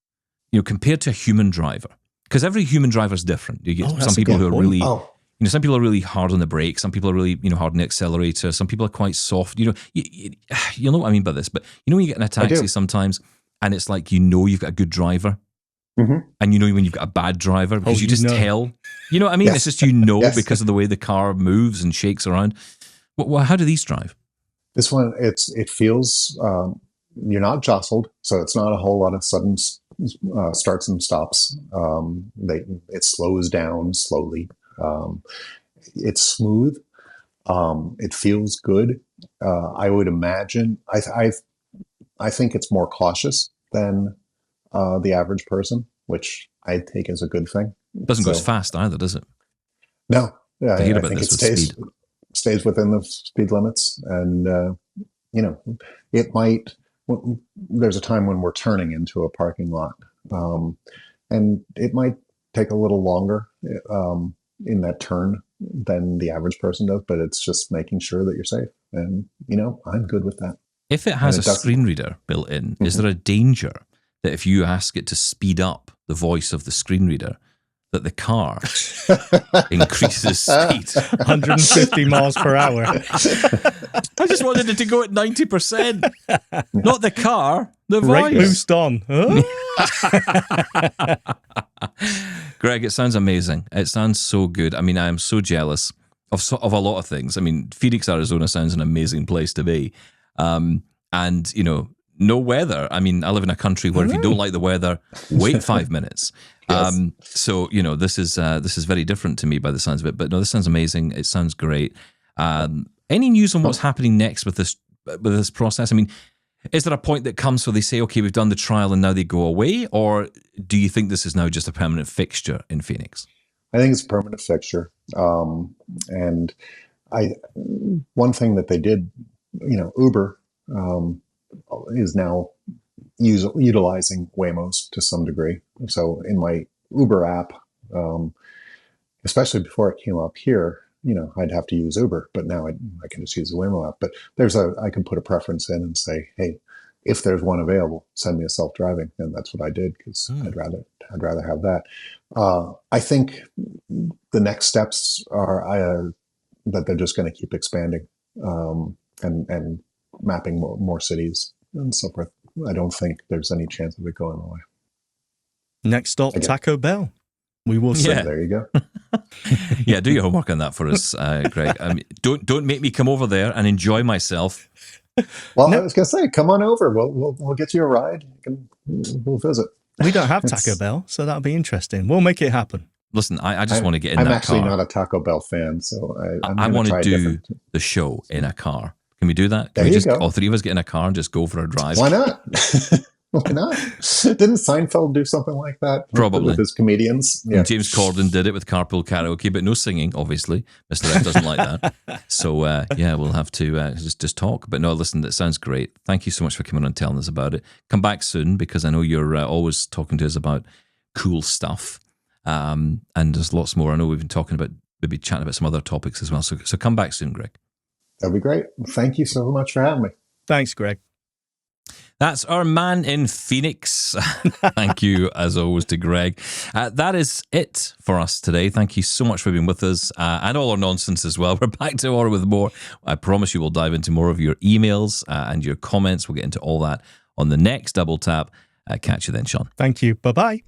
you know, compared to a human driver? Because every human driver is different. You get some people who are really, you know, some people are really hard on the brake. Some people are really, you know, hard on the accelerator. Some people are quite soft. You know, you know what I mean by this. But you know, when you get in a taxi sometimes, and it's like, you know, you've got a good driver, and you know when you've got a bad driver because you just tell. You know what I mean? It's just because of the way the car moves and shakes around. Well, how do these drive? This one, it feels you're not jostled, so it's not a whole lot of sudden starts and stops. It slows down slowly. It's smooth. It feels good. I would imagine. I think it's more cautious than the average person, which I take as a good thing. Doesn't go as fast either, does it? No. Yeah, I think it stays within the speed limits, and you know, it might. There's a time when we're turning into a parking lot, and it might take a little longer in that turn than the average person does, but it's just making sure that you're safe. And, you know, I'm good with that. If it has a screen reader built in, is there a danger that if you ask it to speed up the voice of the screen reader, that the car increases speed? 150 miles per hour. I just wanted it to go at 90%. Not the car, the voice. Right boost on. Huh? Greg, it sounds amazing. It sounds so good. I mean, I am so jealous of a lot of things. I mean, Phoenix, Arizona sounds an amazing place to be. And, you know, no weather. I mean, I live in a country where if you don't like the weather, wait 5 minutes. Yes. So, you know, this is very different to me by the sounds of it. But no, this sounds amazing. It sounds great. Any news on what's happening next with this process? I mean, is there a point that comes where they say, okay, we've done the trial and now they go away? Or do you think this is now just a permanent fixture in Phoenix? I think it's a permanent fixture. And one thing that they did, you know, Uber is now utilizing Waymos to some degree. So in my Uber app, especially before it came up here, you know, I'd have to use Uber, but now I can just use the Waymo app. But I can put a preference in and say, hey, if there's one available, send me a self-driving, and that's what I did because I'd rather have that. I think the next steps are that they're just going to keep expanding. and mapping more cities and so forth. I don't think there's any chance of it going away. Next stop, Taco Bell. We will see. Yeah. There you go. Yeah, do your homework on that for us, Greg. Don't make me come over there and enjoy myself. Well, I was going to say, come on over. We'll get you a ride. We'll visit. We don't have Taco Bell, so that'll be interesting. We'll make it happen. Listen, I just want to get in that car. I'm actually not a Taco Bell fan, so I want to do the show in a car. Can we do that? Can we just all three of us get in a car and just go for a drive? Why not? Why not? Didn't Seinfeld do something like that? Probably. With his comedians? Yeah. James Corden did it with carpool karaoke, but no singing, obviously. Mr. F doesn't like that. So, we'll have to just talk. But no, listen, that sounds great. Thank you so much for coming on and telling us about it. Come back soon, because I know you're always talking to us about cool stuff. And there's lots more. I know we've been talking about, maybe chatting about some other topics as well. So come back soon, Greg. That'd be great. Thank you so much for having me. Thanks, Greg. That's our man in Phoenix. Thank you, as always, to Greg. That is it for us today. Thank you so much for being with us and all our nonsense as well. We're back tomorrow with more. I promise you we'll dive into more of your emails and your comments. We'll get into all that on the next Double Tap. Catch you then, Shaun. Thank you. Bye-bye.